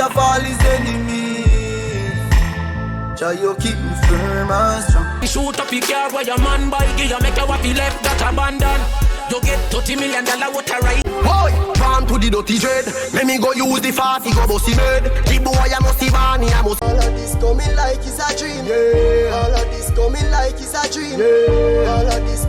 of all his enemies. Try you keep me firm and strong. Shoot up your car where your man buy give you make you happy left that abandon. You get $30 million what a right. Boy, farm to the dirty dread. Let me go use the fast, go bossy mad. The boy I must see money, I must. All of this coming like it's a dream. Yeah. All of this coming like it's a dream. Yeah. All of this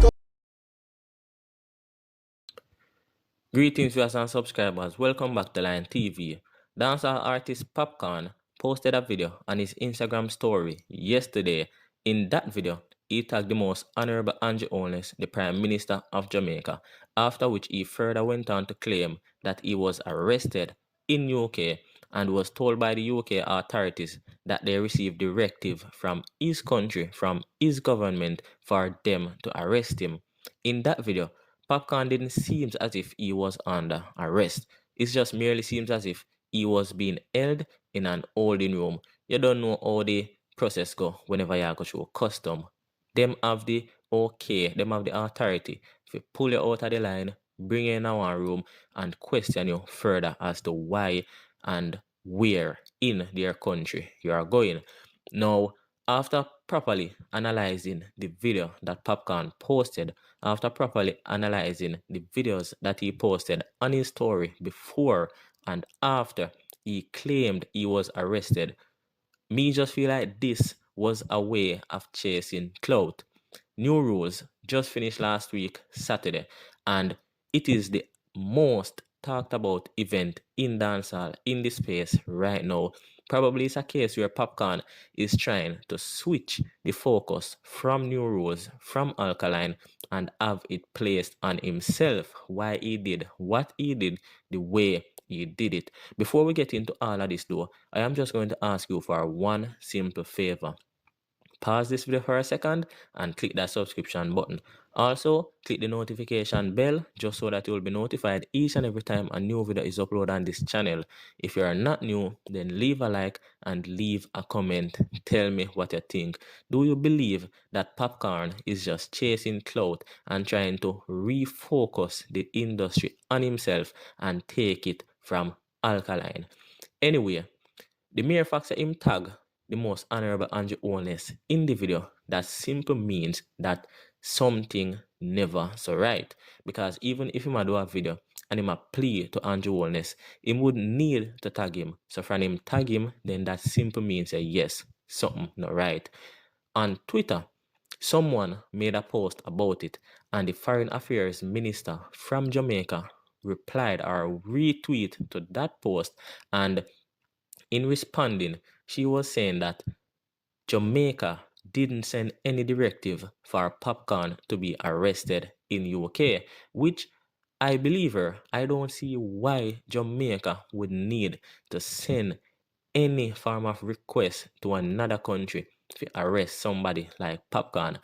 Greetings viewers and subscribers, welcome back to Line TV. Dancehall artist Popcaan posted a video on his Instagram story yesterday. In that video, he tagged the most honorable Angie Holness, the Prime Minister of Jamaica, after which he further went on to claim that he was arrested in UK and was told by the UK authorities that they received directive from his country, from his government, for them to arrest him. In that video, Popcaan didn't seem as if he was under arrest. It just merely seems as if he was being held in an holding room. You don't know how the process go whenever you go through custom. Them have the them have the authority to pull you out of the line, bring you in one room and question you further as to why and where in their country you are going. Now, after properly analyzing the video that Popcaan posted, after properly analyzing the videos that he posted on his story before and after he claimed he was arrested, me just feel like this was a way of chasing clout. New rules just finished last week, Saturday, and it is the most talked about event in dancehall in this space right now. Probably it's a case where Popcaan is trying to switch the focus from New Rules, from Alkaline, and have it placed on himself, why he did what he did the way he did it. Before we get into all of this though, I am just going to ask you for one simple favor. Pause this video for a second and click that subscription button. Also, click the notification bell just so that you will be notified each and every time a new video is uploaded on this channel. If you are not new, then leave a like and leave a comment. Tell me what you think. Do you believe that Popcaan is just chasing clout and trying to refocus the industry on himself and take it from Alkaline? Anyway, the mere fact that him tag the most honorable Angie Holness in the video, that simply means that something never so right. Because even if him do a video and him a plea to Angie Holness, him would need to tag him. So from him tag him, then that simply means that yes, something not right. On Twitter, someone made a post about it, and the Foreign Affairs Minister from Jamaica replied or retweeted to that post, and in responding, she was saying that Jamaica didn't send any directive for Popcaan to be arrested in UK, which I believe her. I don't see why Jamaica would need to send any form of request to another country to arrest somebody like Popcaan.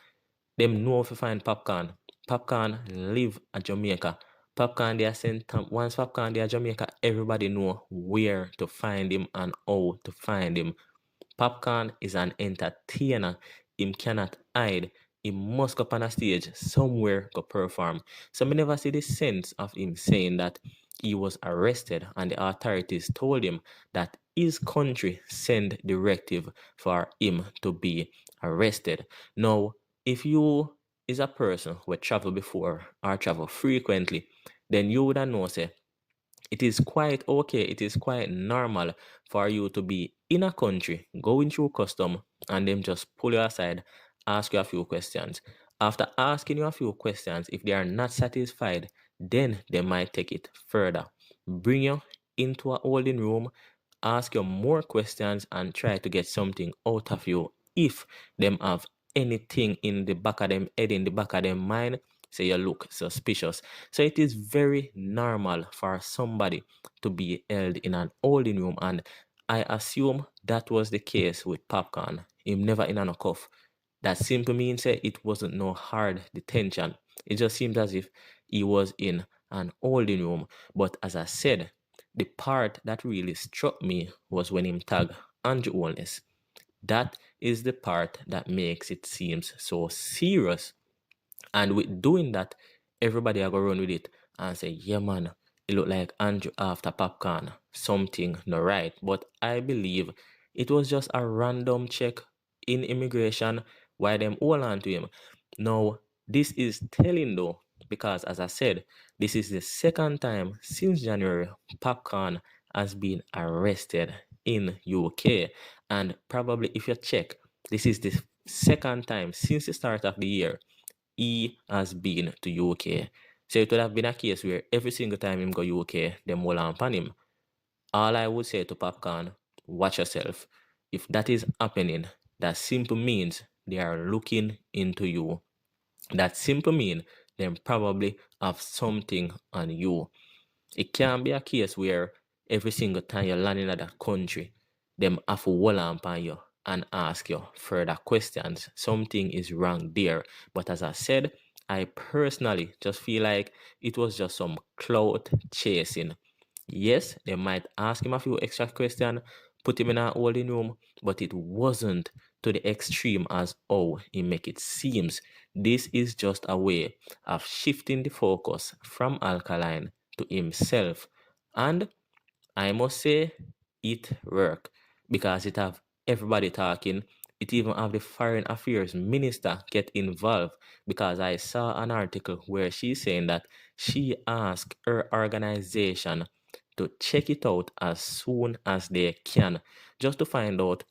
Them know if you find Popcaan. Popcaan live at Jamaica. Popcaan they are sent once Popcaan they are Jamaica, everybody know where to find him and how to find him. Popcaan is an entertainer. Him cannot hide. He must go up on a stage somewhere to perform. So I never see the sense of him saying that he was arrested and the authorities told him that his country sent directive for him to be arrested. Now, if you is a person who travel before or travel frequently, then you would know say it is quite okay, it is quite normal for you to be in a country going through custom and them just pull you aside, ask you a few questions. After asking you a few questions, if they are not satisfied, then they might take it further, bring you into a holding room, ask you more questions and try to get something out of you. If them have anything in the back of them head, in the back of them mind, say you look suspicious. So it is very normal for somebody to be held in an holding room, and I assume that was the case with Popcaan. Him never in a cuff. That simply means it wasn't no hard detention. It just seemed as if he was in an holding room. But as I said, the part that really struck me was when him tagged Angie Holness. That is the part that makes it seem so serious. And with doing that, everybody are going to run with it and say, yeah man, it looked like Andrew after Popcaan. Something not right. But I believe it was just a random check in immigration why them hold on to him. Now, this is telling though, because as I said, this is the second time since January Popcaan has been arrested in UK. And probably if you check, this is the second time since the start of the year he has been to UK. So it would have been a case where every single time him go UK, them will on him. All I would say to Popcaan, watch yourself. If that is happening, that simply means they are looking into you. That simply means they probably have something on you. It can't be a case where every single time you land in that country, them have to hold on you and ask you further questions. Something is wrong there. But as I said, I personally just feel like it was just some clout chasing. Yes, they might ask him a few extra questions, put him in a holding room, but it wasn't to the extreme as how he make it seems. This is just a way of shifting the focus from Alkaline to himself. And I must say it worked because it have everybody talking. It even have the foreign affairs minister get involved because I saw an article where she's saying that she asked her organization to check it out as soon as they can just to find out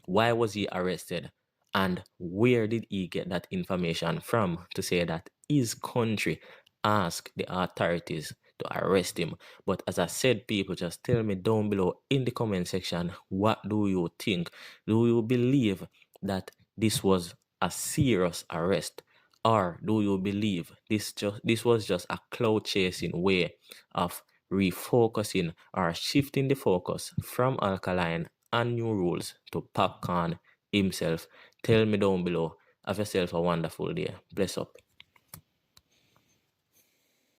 why was he arrested and where did he get that information from to say that his country asked the authorities to arrest him. But as I said, people, just tell me down below in the comment section, what do you think? Do you believe that this was a serious arrest, or do you believe this was just a cloud chasing way of refocusing or shifting the focus from Alkaline and new rules to Popcaan himself? Tell me down below. Have yourself a wonderful day. Bless up.